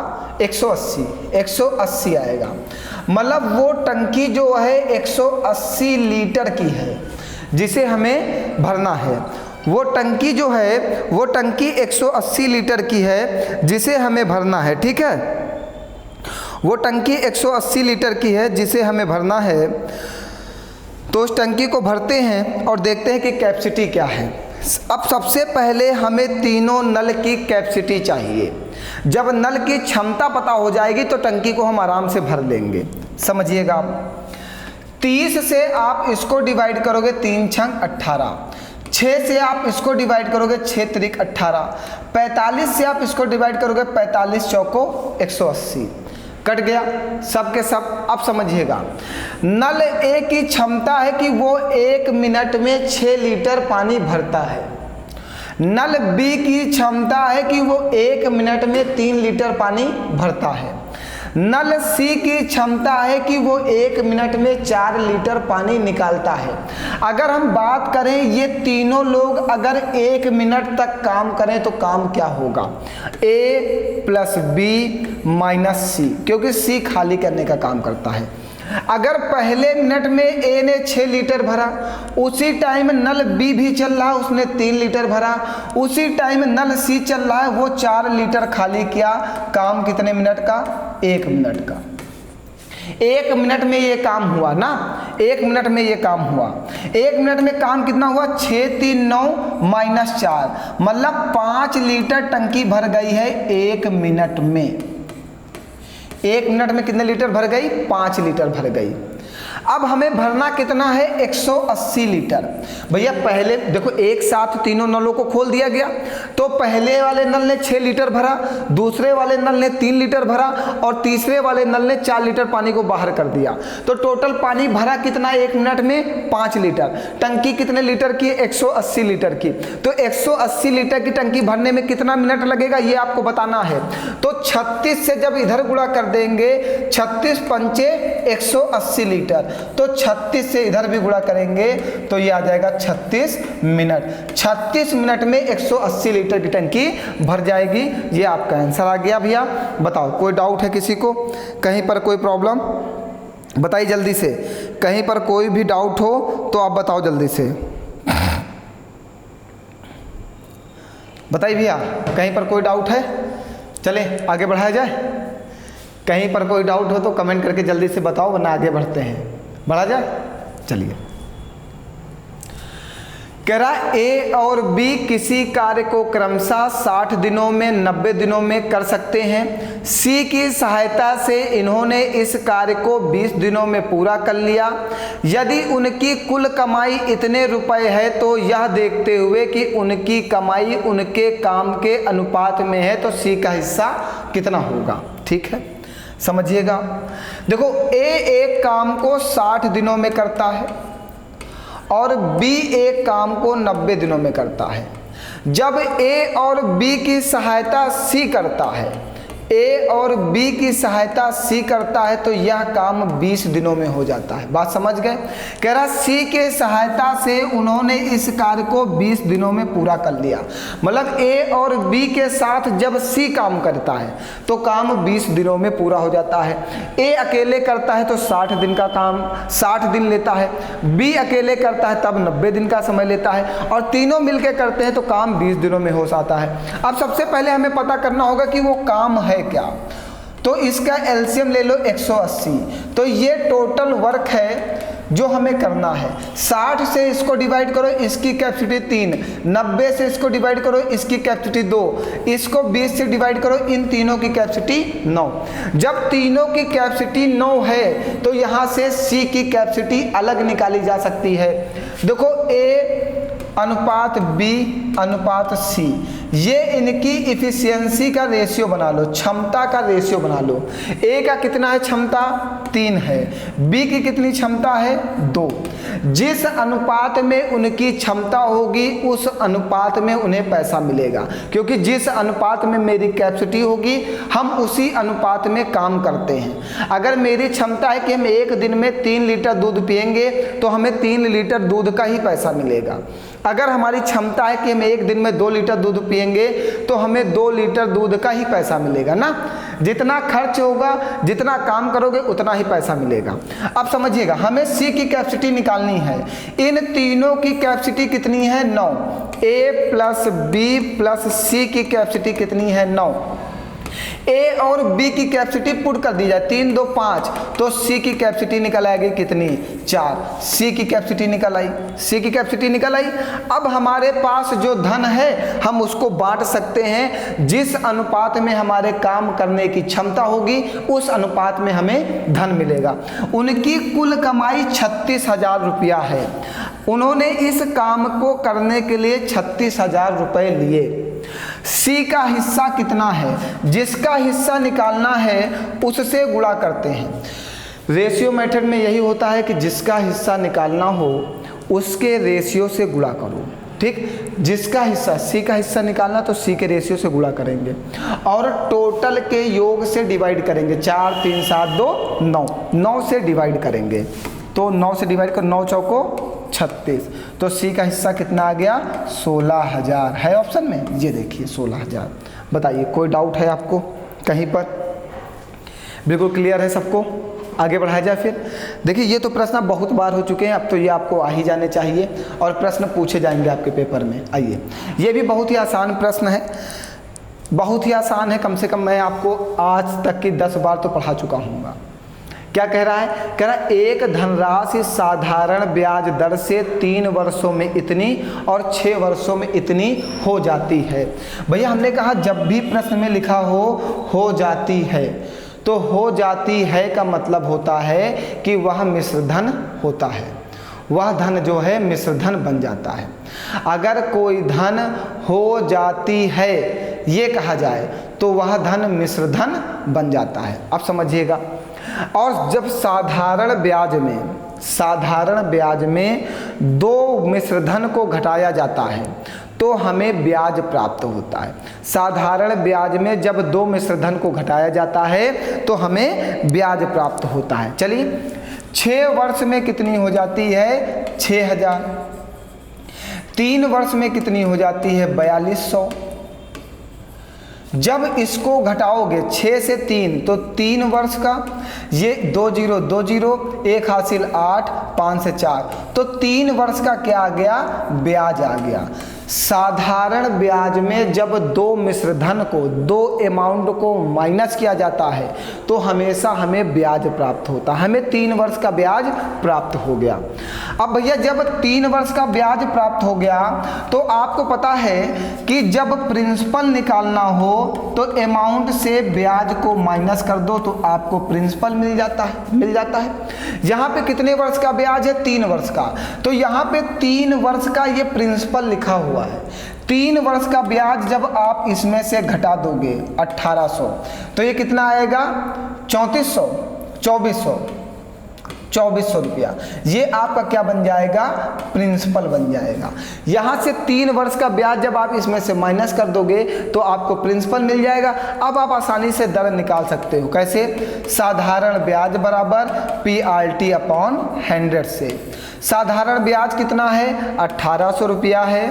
180 आएगा। मतलब वो टंकी जो है 180 लीटर की है जिसे हमें भरना है। वो टंकी जो है वो टंकी 180 लीटर की है जिसे हमें भरना है, ठीक है। वो टंकी 180 लीटर की है जिसे हमें भरना है। तो उस टंकी को भरते हैं और देखते हैं कि कैपेसिटी क्या है। अब सबसे पहले हमें तीनों नल की कैपेसिटी चाहिए। जब नल की क्षमता पता हो जाएगी तो टंकी को हम आराम से भर लेंगे। समझिएगा आप, 30 से आप इसको डिवाइड करोगे 3 छंग 18, 6 से आप इसको डिवाइड करोगे 6 त्रिक 18, 45 से आप इसको डिवाइड करोगे 45 चौको 180, कट गया सब के सब। अब समझिएगा, नल ए की क्षमता है कि वो 1 मिनट में 6 लीटर पानी भरता है। नल बी की क्षमता है कि वो 1 मिनट में 3 लीटर पानी भरता है। नल सी की क्षमता है कि वो 1 मिनट में 4 लीटर पानी निकालता है। अगर हम बात करें ये तीनों लोग अगर 1 मिनट तक काम करें तो काम क्या होगा, A + B - C, क्योंकि C खाली करने का काम करता है। अगर पहले मिनट में ए ने 6 लीटर भरा, उसी टाइम नल बी भी चल रहा है, उसने 3 लीटर भरा, उसी टाइम नल सी चल रहा है, वो 4 लीटर खाली किया। काम कितने मिनट का, 1 मिनट का। 1 मिनट में ये काम हुआ ना, 1 मिनट में ये काम हुआ। 1 मिनट में काम कितना हुआ, 6 3 9 - 4, मतलब 5 लीटर टंकी भर गई है 1 मिनट में। 1 मिनट में कितने लीटर भर गई, 5 लीटर भर गई। अब हमें भरना कितना है, 180 लीटर। भैया पहले देखो एक साथ तीनों नलों को खोल दिया गया, तो पहले वाले नल ने 6 लीटर भरा, दूसरे वाले नल ने 3 लीटर भरा और तीसरे वाले नल ने 4 लीटर पानी को बाहर कर दिया। तो टोटल पानी भरा कितना 1 मिनट में, 5 लीटर। टंकी कितने लीटर की, 180 लीटर की। तो 180 लीटर की टंकी भरने में कितना मिनट लगेगा ये आपको बताना है। तो 36 से जब इधर गुणा कर देंगे, 36 × 5 = 180 लीटर। तो 36 से इधर भी गुणा करेंगे तो ये आ जाएगा 36 मिनट। 36 मिनट में 180 लीटर की टंकी भर जाएगी। ये आपका आंसर आ गया। भैया बताओ, कोई डाउट है किसी को, कहीं पर कोई प्रॉब्लम बताइए जल्दी से। कहीं पर कोई भी डाउट हो तो आप बताओ जल्दी से, बताइए भैया कहीं पर कोई डाउट है, चले आगे बढ़ाया जाए। कहीं पर कोई डाउट हो तो कमेंट करके जल्दी से बताओ, वरना आगे बढ़ते हैं, बढ़ा जाए। चलिए, कह रहा ए और बी किसी कार्य को क्रमशः 60 दिनों में 90 दिनों में कर सकते हैं। सी की सहायता से इन्होंने इस कार्य को 20 दिनों में पूरा कर लिया। यदि उनकी कुल कमाई इतने रुपए है तो यह देखते हुए कि उनकी कमाई उनके काम के अनुपात में है तो सी का हिस्सा कितना होगा। ठीक है, समझिएगा। देखो ए एक काम को 60 दिनों में करता है और बी एक काम को 90 दिनों में करता है। जब ए और बी की सहायता सी करता है, ए और बी की सहायता सी करता है तो यह काम 20 दिनों में हो जाता है। बात समझ गए। कह रहा सी के सहायता से उन्होंने इस कार्य को 20 दिनों में पूरा कर लिया। मतलब ए और बी के साथ जब सी काम करता है तो काम 20 दिनों में पूरा हो जाता है। ए अकेले करता है तो 60 दिन का काम 60 दिन लेता है, बी अकेले करता है तब 90 दिन का समय लेता है, और तीनों मिलकर करते हैं तो काम 20 दिनों में हो जाता है। अब सबसे पहले हमें पता करना होगा कि वो काम है क्या। तो इसका एलसीएम ले लो 180। तो ये टोटल वर्क है जो हमें करना है। 60 से इसको डिवाइड करो, इसकी कैपेसिटी 3, 90 से इसको डिवाइड करो, इसकी कैपेसिटी 2, इसको 20 से डिवाइड करो, इन तीनों की कैपेसिटी 9। जब तीनों की कैपेसिटी 9 है तो यहाँ से सी की कैपेसिटी अलग निकाली जा सकती है। देखो ए अनुपात बी अनुपात सी, ये इनकी इफिशियंसी का रेशियो बना लो, क्षमता का रेशियो बना लो। ए का कितना है क्षमता 3 है, बी की कितनी क्षमता है 2। जिस अनुपात में उनकी क्षमता होगी उस अनुपात में उन्हें पैसा मिलेगा, क्योंकि जिस अनुपात में मेरी कैपेसिटी होगी हम उसी अनुपात में काम करते हैं। अगर मेरी क्षमता है कि हम एक दिन में 3 लीटर दूध पिएंगे तो हमें 3 लीटर दूध का ही पैसा मिलेगा। अगर हमारी क्षमता है कि हम एक दिन में 2 लीटर दूध पिएंगे तो हमें 2 लीटर दूध का ही पैसा मिलेगा ना। जितना खर्च होगा, जितना काम करोगे उतना ही पैसा मिलेगा। अब समझिएगा, हमें सी की कैपेसिटी निकालनी है। इन तीनों की कैपेसिटी कितनी है 9। ए प्लस बी प्लस सी की कैपेसिटी कितनी है 9। ए और बी की कैपेसिटी पुट कर दी जाए, 3 2 5, तो सी की कैपेसिटी निकल आएगी कितनी 4। सी की कैपेसिटी निकल आई, सी की कैपेसिटी निकल आई। अब हमारे पास जो धन है हम उसको बांट सकते हैं। जिस अनुपात में हमारे काम करने की क्षमता होगी उस अनुपात में हमें धन मिलेगा। उनकी कुल कमाई 36,000 रुपया है। उन्होंने इस काम को करने के लिए 36,000 रुपये लिए। सी का हिस्सा कितना है, जिसका हिस्सा निकालना है उससे गुणा करते हैं। रेशियो मेथड में यही होता है कि जिसका हिस्सा निकालना हो उसके रेशियो से गुणा करो। ठीक, जिसका हिस्सा सी का हिस्सा निकालना तो सी के रेशियो से गुणा करेंगे और टोटल के योग से डिवाइड करेंगे। 4 3 7 2 9, 9 से डिवाइड करेंगे तो 9 से डिवाइड कर 9 चौको 36, तो सी का हिस्सा कितना आ गया 16,000 है ऑप्शन में। ये देखिए 16,000। बताइए कोई डाउट है आपको कहीं पर? बिल्कुल क्लियर है सबको? आगे बढ़ाया जाए फिर। देखिए ये तो प्रश्न बहुत बार हो चुके हैं, अब तो ये आपको आ ही जाने चाहिए और प्रश्न पूछे जाएंगे आपके पेपर में। आइए, ये भी बहुत ही आसान प्रश्न है, बहुत ही आसान है। कम से कम मैं आपको आज तक की 10 बार तो पढ़ा चुका हूँगा। क्या कह रहा है? कह रहा है एक धनराशि साधारण ब्याज दर से 3 वर्षों में इतनी और 6 वर्षों में इतनी हो जाती है। भैया हमने कहा जब भी प्रश्न में लिखा हो जाती है, तो हो जाती है का मतलब होता है कि वह मिश्र धन होता है, वह धन जो है मिश्र धन बन जाता है। अगर कोई धन हो जाती है ये कहा जाए तो वह धन मिश्र धन बन जाता है। अब समझिएगा, और जब साधारण ब्याज में 2 मिश्र धन को घटाया जाता है तो हमें ब्याज प्राप्त होता है। साधारण ब्याज में जब 2 मिश्र धन को घटाया जाता है तो हमें ब्याज प्राप्त होता है। चलिए 6 वर्ष में कितनी हो जाती है 6,000। 3 वर्ष में कितनी हो जाती है 4200। जब इसको घटाओगे 6 से 3 तो 3 वर्ष का, ये 2 0 2 0 1 हासिल 8 5 से 4, तो 3 वर्ष का क्या आ गया ब्याज आ गया। साधारण ब्याज में जब 2 मिश्र धन को 2 अमाउंट को माइनस किया जाता है तो हमेशा हमें ब्याज प्राप्त होता है। हमें 3 वर्ष का ब्याज प्राप्त हो गया। अब भैया जब 3 वर्ष का ब्याज प्राप्त हो गया तो आपको पता है कि जब प्रिंसिपल निकालना हो तो अमाउंट से ब्याज को माइनस कर दो तो आपको प्रिंसिपल मिल जाता है। यहाँ पे कितने वर्ष का ब्याज है 3 वर्ष का, तो यहाँ पे 3 वर्ष का ये प्रिंसिपल लिखा हुआ है। 3 वर्ष का ब्याज जब आप इसमें से घटा दोगे 1800 तो ये कितना आएगा 2400 रुपया। ये आपका क्या बन जाएगा प्रिंसिपल बन जाएगा। यहाँ से 3 वर्ष का ब्याज जब आप इसमें से माइनस कर दोगे तो आपको प्रिंसिपल मिल जाएगा। अब आप आसानी से दर निकाल सकते हो। कैसे? साधारण ब्याज बराबर PRT अपॉन 100 से। साधारण ब्याज कितना है 1800 रुपया है,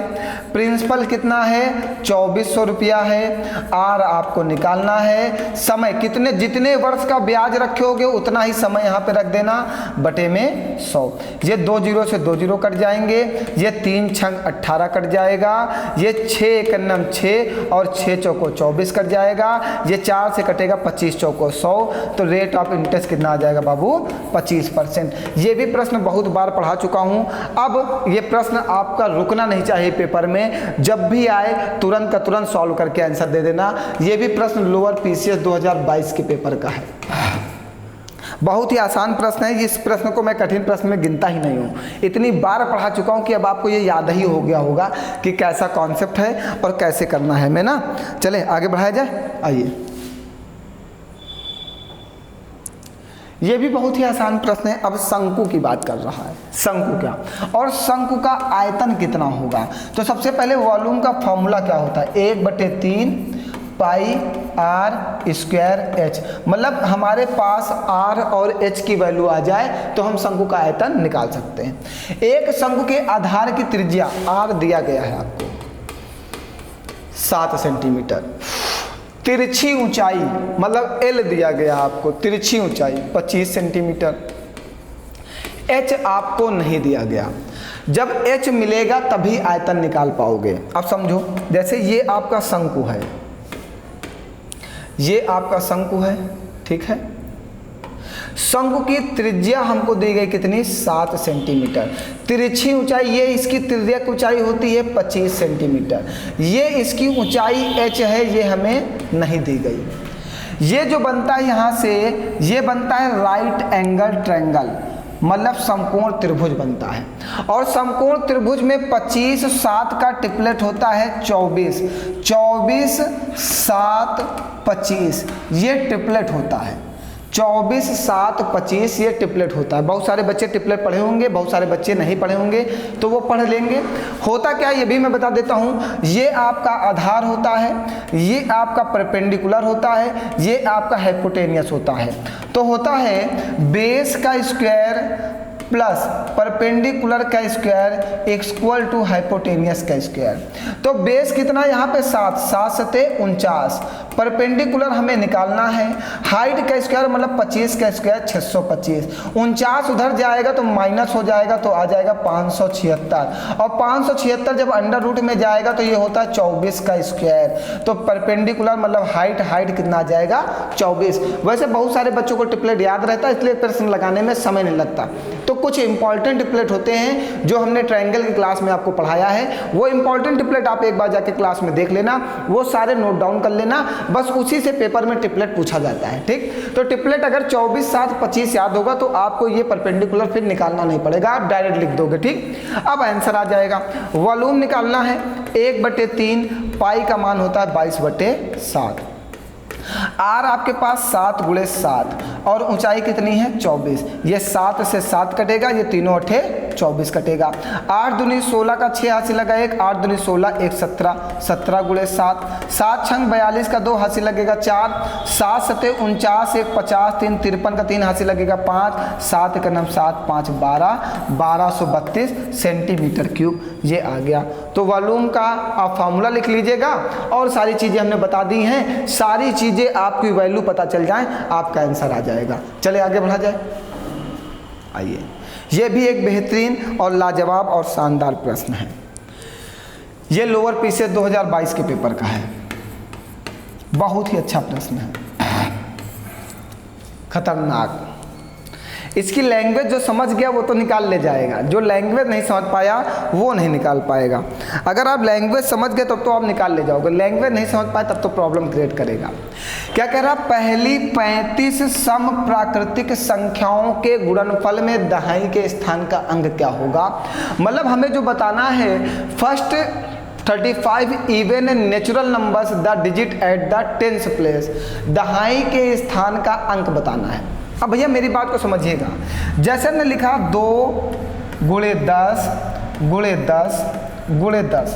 प्रिंसिपल कितना है 2400 रुपया है। आर आपको निकालना है। समय कितने, जितने वर्ष का ब्याज रखे होगे उतना ही समय यहाँ पे रख देना बटे में 100। ये 2 0 से 2 0 कट जाएंगे, ये 3 छंग 18 कट जाएगा, ये 6 एकन्नम 6 और 6 चौको 24 कट जाएगा, ये 4 से कटेगा 25 चौको 100, तो रेट ऑफ इंटरेस्ट कितना आ जाएगा बाबू 25%। ये भी प्रश्न बहुत बार पढ़ा चुका हूँ। अब ये प्रश्न आपका रुकना नहीं चाहिए पेपर में, जब भी आए तुरंत का तुरंत सॉल्व करके आंसर दे देना। ये भी प्रश्न लोअर PCS 2022 के पेपर का है। बहुत ही आसान प्रश्न है, इस प्रश्न को मैं कठिन प्रश्न में गिनता ही नहीं हूँ, इतनी बार पढ़ा चुका हूँ कि अब आपको ये याद ही हो गया होगा कि कैसा कॉन्सेप्ट है और कैसे करना है मैं ना। चले आगे बढ़ाया जाए, आइए। ये भी बहुत ही आसान प्रश्न है। अब शंकु की बात कर रहा है, शंकु क्या और शंकु का आयतन कितना होगा। तो सबसे पहले वॉल्यूम का फॉर्मूला क्या होता है, 1/3 पाई आर स्क्वायर एच। मतलब हमारे पास आर और एच की वैल्यू आ जाए तो हम शंकु का आयतन निकाल सकते हैं। एक शंकु के आधार की त्रिज्या आर दिया गया है आपको 7 सेंटीमीटर, तिरछी ऊंचाई मतलब एल दिया गया आपको, तिरछी ऊंचाई 25 सेंटीमीटर। एच आपको नहीं दिया गया, जब एच मिलेगा तभी आयतन निकाल पाओगे। अब समझो, जैसे ये आपका शंकु है, ये आपका शंकु है, ठीक है। शंकु की त्रिज्या हमको दी गई कितनी, 7 सेंटीमीटर। तिरछी ऊंचाई, ये इसकी त्रिज्या की ऊंचाई होती है 25 सेंटीमीटर। ये इसकी ऊंचाई h है, ये हमें नहीं दी गई। ये जो बनता है यहाँ से, ये बनता है राइट एंगल ट्रायंगल, मतलब समकोण त्रिभुज बनता है। और समकोण त्रिभुज में 25 7 का ट्रिपलेट होता है 24, 24 7 25 ये ट्रिपलेट होता है। 24 7 25 ये ट्रिपलेट होता है। बहुत सारे बच्चे ट्रिपलेट पढ़े होंगे, बहुत सारे बच्चे नहीं पढ़े होंगे, तो वो पढ़ लेंगे। होता क्या है ये भी मैं बता देता हूँ। ये आपका आधार होता है, ये आपका परपेंडिकुलर होता है, ये आपका हाइपोटेनियस होता है। तो होता है बेस का स्क्वायर प्लस परपेंडिकुलर का स्क्वायर इक्वल टू हाइपोटेनियस का स्क्वायर। तो बेस कितना यहाँ पे 7, 7 सते 49, परपेंडिकुलर हमें निकालना है, हाइट का स्क्वायर मतलब 25 का स्क्वायर 625, 49 उधर जाएगा तो माइनस हो जाएगा तो आ जाएगा 576, और 576 जब अंडर रूट में जाएगा तो ये होता है 24 का स्क्वायर। तो परपेंडिकुलर मतलब हाइट कितना आ जाएगा 24। वैसे बहुत सारे बच्चों को ट्रिपलेट याद रहता है, इसलिए प्रश्न लगाने में समय नहीं लगता। तो कुछ इंपॉर्टेंट ट्रिपलेट होते हैं जो हमने ट्रायंगल की क्लास में आपको पढ़ाया है, वो इंपॉर्टेंट ट्रिपलेट आप एक बार जाके क्लास में देख लेना, वो सारे नोट डाउन कर लेना, बस उसी से पेपर में ट्रिपलेट पूछा जाता है, ठीक। तो ट्रिपलेट अगर 24 7 25 याद होगा तो आपको ये परपेंडिकुलर फिर निकालना नहीं पड़ेगा, आप डायरेक्ट लिख दोगे, ठीक। अब आंसर आ जाएगा। वॉल्यूम निकालना है, 1/3 पाई का मान होता है 22/7। आर आपके पास 7 × 7 और ऊंचाई कितनी है 24। ये 7 से 7 कटेगा, ये तीनों 8 24 कटेगा। 8 दूनी 16 का 6 हासिल लगा 1, 8 दूनी 16 1 17, 17 × 7, 7 छंग 42 का 2 हासिल लगेगा 4, 7 सते 49 1 50, 3 53 का 3 हासिल लगेगा 5, 7 का 9 7 5 12, 1232 सेंटीमीटर क्यूब ये आ गया। तो वॉल्यूम का आप फार्मूला लिख लीजिएगा और सारी चीज़ें हमने बता दी हैं, सारी चीज़ें आपकी वैल्यू पता चल जाए, आपका आंसर आ जाएगा। चले आगे बढ़ा जाए, आइए। यह भी एक बेहतरीन और लाजवाब और शानदार प्रश्न है। यह लोअर पीसीएस 2022 के पेपर का है, बहुत ही अच्छा प्रश्न है, खतरनाक। इसकी लैंग्वेज जो समझ गया वो तो निकाल ले जाएगा, जो लैंग्वेज नहीं समझ पाया वो नहीं निकाल पाएगा। अगर आप लैंग्वेज समझ गए तब तो आप निकाल ले जाओगे, लैंग्वेज नहीं समझ पाए तब तो प्रॉब्लम क्रिएट करेगा। क्या कह रहा, पहली 35 सम प्राकृतिक संख्याओं के गुणनफल में दहाई के स्थान का अंक क्या होगा। मतलब हमें जो बताना है, first 35 even natural numbers the digit at the 10th place, दहाई के स्थान का अंक बताना है। अब भैया मेरी बात को समझिएगा, जैसे हमने लिखा 2 × 10 × 10 × 10,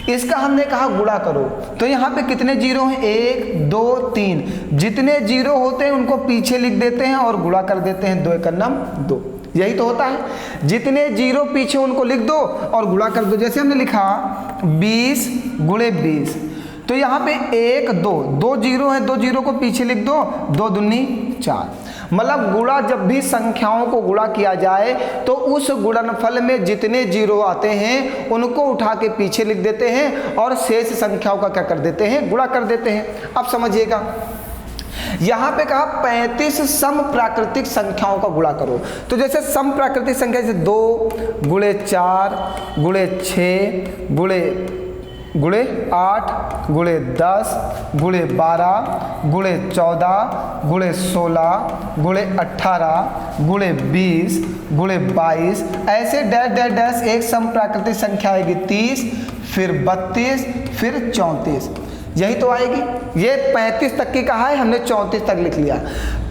इसका हमने कहा गुणा करो, तो यहाँ पे कितने जीरो हैं, 1 2 3, जितने जीरो होते हैं उनको पीछे लिख देते हैं और गुणा कर देते हैं, 2 × 2, यही तो होता है। जितने जीरो पीछे उनको लिख दो और गुणा कर दो। जैसे हमने लिखा 20 × 20, तो यहाँ पे 1 2 जीरो है, 2 जीरो को पीछे लिख दो, 2 दूनी 4। मतलब गुणा जब भी संख्याओं को गुणा किया जाए तो उस गुणनफल में जितने जीरो आते हैं उनको उठा के पीछे लिख देते हैं और शेष संख्याओं का क्या कर देते हैं, गुणा कर देते हैं। अब समझिएगा, यहाँ पे कहा 35 सम प्राकृतिक संख्याओं का गुणा करो। तो जैसे सम प्राकृतिक संख्या जैसे 2 × 4 × 6 × गुणे 8 गुणे 10 गुणे 12 गुणे 14 गुणे 16 गुणे 18 गुणे 20 गुणे 22, ऐसे डैश डैश डैश एक सम प्राकृतिक संख्या आएगी 30, फिर 32, फिर 34, यही तो आएगी। ये 35 तक की कहा है, हमने 34 तक लिख लिया।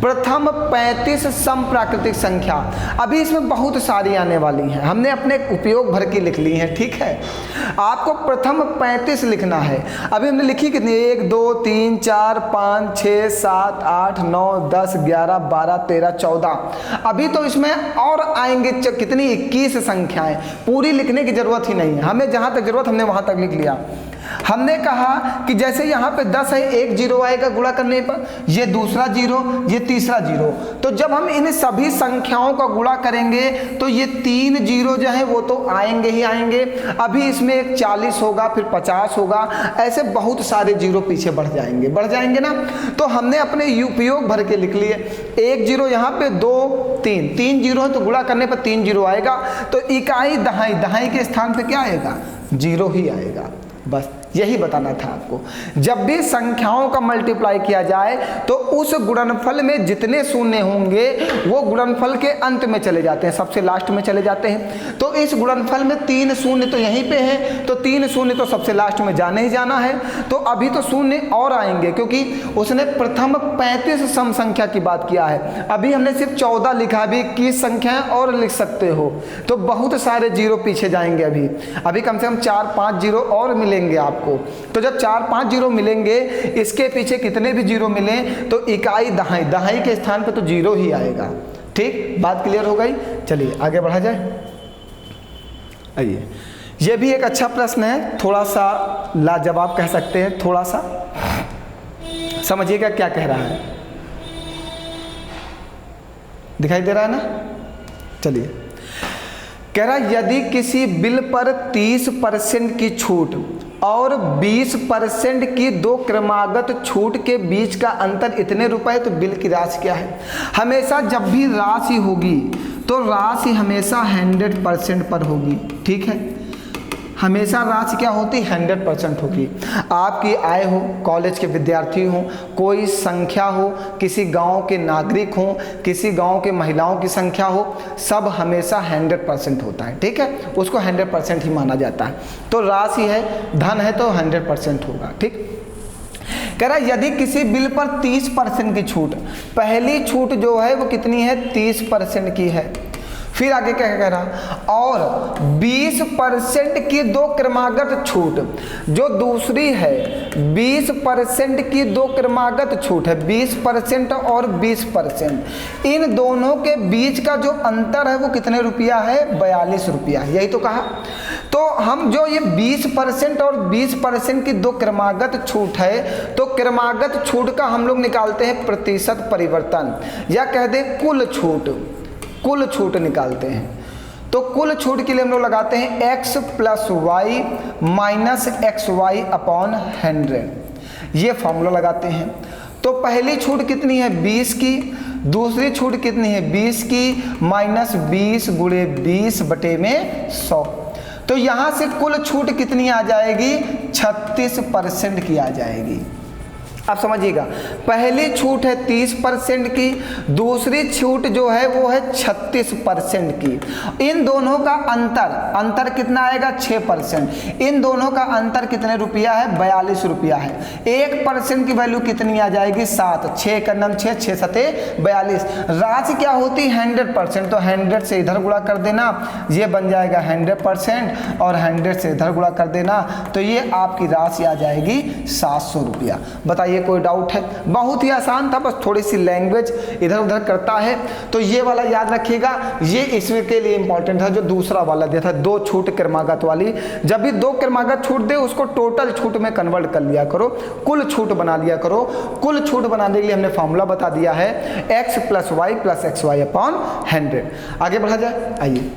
प्रथम 35 सम प्राकृतिक संख्या, अभी इसमें बहुत सारी आने वाली हैं, हमने अपने उपयोग भर की लिख ली हैं, ठीक है। आपको प्रथम 35 लिखना है। अभी हमने लिखी कितनी, 1 2 3 4 5 6 7 8 9 10 11 12 13 14, अभी तो इसमें और आएंगे कितनी, 21 संख्याएं। पूरी लिखने की जरूरत ही नहीं है, हमें जहां तक जरूरत हमने वहां तक लिख लिया। हमने कहा कि जैसे यहाँ पे 10 है, एक जीरो आएगा गुणा करने पर, ये दूसरा जीरो, ये तीसरा जीरो, तो जब हम इन सभी संख्याओं का गुणा करेंगे तो ये 3 जीरो जो है वो तो आएंगे ही आएंगे। अभी इसमें एक 40 होगा, फिर 50 होगा, ऐसे बहुत सारे जीरो पीछे बढ़ जाएंगे ना। तो हमने अपने उपयोग भर के लिख लिए, एक जीरो यहाँ पे, 2 3, 3 जीरो है तो गुणा करने पर 3 जीरो आएगा, तो इकाई दहाई, दहाई के स्थान पे क्या आएगा, जीरो ही आएगा। बस यही बताना था आपको। जब भी संख्याओं का मल्टीप्लाई किया जाए तो उस गुणनफल में जितने शून्य होंगे वो गुणनफल के अंत में चले जाते हैं, सबसे लास्ट में चले जाते हैं। तो इस गुणनफल में 3 शून्य तो यहीं पे है, तो 3 शून्य तो सबसे लास्ट में जाने ही जाना है। तो अभी तो शून्य और आएंगे क्योंकि उसने प्रथम 35 सम संख्या की बात किया है। अभी हमने सिर्फ 14 लिखा, अभी 21 संख्याएं और लिख सकते हो, तो बहुत सारे जीरो पीछे जाएंगे। अभी कम से कम 4-5 जीरो और मिलेंगे आपको। तो जब 4-5 जीरो मिलेंगे, इसके पीछे कितने भी जीरो मिले तो इकाई दहाई, दहाई के स्थान पे तो जीरो ही आएगा। ठीक, बात क्लियर हो गई। चलिए आगे बढ़ा जाए। आइए, ये भी एक अच्छा प्रश्न है, थोड़ा सा लाजवाब कह सकते हैं, थोड़ा सा समझिएगा क्या कह रहा है। दिखाई दे रहा है ना। चलिए, कह रहा यदि किसी बिल पर 30% की छूट और 20% की 2 क्रमागत छूट के बीच का अंतर इतने रुपए, तो बिल की राशि क्या है। हमेशा जब भी राशि होगी तो राशि हमेशा 100% पर होगी, ठीक है। हमेशा राशि क्या होती, 100% होगी। आपकी आय हो, कॉलेज के विद्यार्थी हो, कोई संख्या हो, किसी गांव के नागरिक हो, किसी गांव के महिलाओं की संख्या हो, सब हमेशा 100% होता है, ठीक है। उसको 100% ही माना जाता है। तो राशि है, धन है, तो 100% होगा, ठीक। कह रहा यदि किसी बिल पर 30% की छूट, पहली छूट जो है वो कितनी है, 30% की है। फिर आगे क्या कह रहा, और 20% की 2 क्रमागत छूट, जो दूसरी है 20% की 2 क्रमागत छूट है, 20% और 20%, इन दोनों के बीच का जो अंतर है वो कितने रुपया है, 42 रुपया। यही तो कहा। तो हम जो ये 20% और 20% की 2 क्रमागत छूट है, तो क्रमागत छूट का हम लोग निकालते हैं प्रतिशत परिवर्तन, या कह दे कुल छूट, कुल छूट निकालते हैं। तो कुल छूट के लिए हम लोग लगाते हैं x + y - xy अपॉन 100, ये फॉर्मूला लगाते हैं। तो पहली छूट कितनी है, 20 की, दूसरी छूट कितनी है, 20 की, माइनस 20 गुणे 20 बटे में 100। तो यहाँ से कुल छूट कितनी आ जाएगी, 36% की आ जाएगी। आप समझिएगा, पहली छूट है 30% की, दूसरी छूट जो है वो है 36% की। इन दोनों का अंतर कितना आएगा, 6%। इन दोनों का अंतर कितने रुपया है, 42 रुपया है। 1% की वैल्यू कितनी आ जाएगी, 7, 6 का नम 6, 6 सते 42। राशि क्या होती है, 100%, तो 100 से इधर गुणा कर देना, ये बन जाएगा 100%, और 100 से इधर गुणा कर देना, तो ये आपकी राशि आ जाएगी 700 रुपया। बताइए कोई डाउट है, बहुत ही आसान था, बस थोड़ी सी लैंग्वेज इधर उधर करता है। तो ये वाला याद रखिएगा, ये इसमें के लिए इंपॉर्टेंट था, जो दूसरा वाला दिया था 2 छूट क्रमागत वाली। जब भी 2 क्रमागत छूट दे उसको टोटल छूट में कन्वर्ट कर लिया करो, कुल छूट बना लिया करो। कुल छूट बनाने के लिए हमने फॉर्मूला बता दिया है, x + y + xy अपॉन 100। आगे बढ़ा जाए। आइए,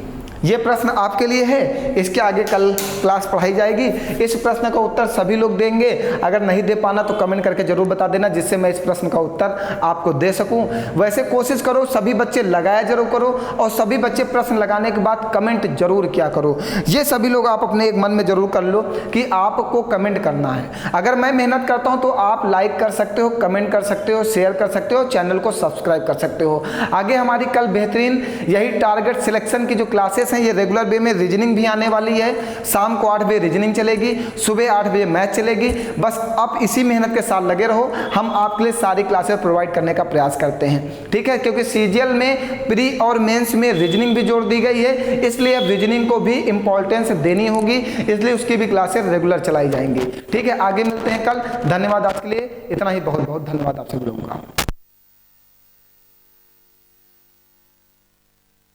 ये प्रश्न आपके लिए है, इसके आगे कल क्लास पढ़ाई जाएगी। इस प्रश्न का उत्तर सभी लोग देंगे, अगर नहीं दे पाना तो कमेंट करके जरूर बता देना, जिससे मैं इस प्रश्न का उत्तर आपको दे सकूं। वैसे कोशिश करो सभी बच्चे लगाया जरूर करो, और सभी बच्चे प्रश्न लगाने के बाद कमेंट जरूर किया करो। ये सभी लोग आप अपने एक मन में जरूर कर लो कि आपको कमेंट करना है। अगर मैं मेहनत करता हूं तो आप लाइक कर सकते हो, कमेंट कर सकते हो, शेयर कर सकते हो, चैनल को सब्सक्राइब कर सकते हो। आगे हमारी कल बेहतरीन यही टारगेट सिलेक्शन की जो क्लासेस हैं, ये रेगुलर वे में रीजनिंग भी आने वाली है। शाम को 8 बजे रीजनिंग चलेगी, सुबह 8 बजे मैथ चलेगी। बस आप इसी मेहनत के साथ लगे रहो, हम आपके लिए सारी क्लासेस प्रोवाइड करने का प्रयास करते हैं, ठीक है। क्योंकि सीजीएल में प्री और मेंस में रीजनिंग भी जोड़ दी गई है, इसलिए अब रीजनिंग को भी इंपॉर्टेंस देनी होगी, इसलिए उसकी भी क्लासेस रेगुलर चलाई जाएंगी, ठीक है। आगे मिलते हैं कल। धन्यवाद आपके लिए, इतना ही, बहुत बहुत धन्यवाद आप सभी लोगों का।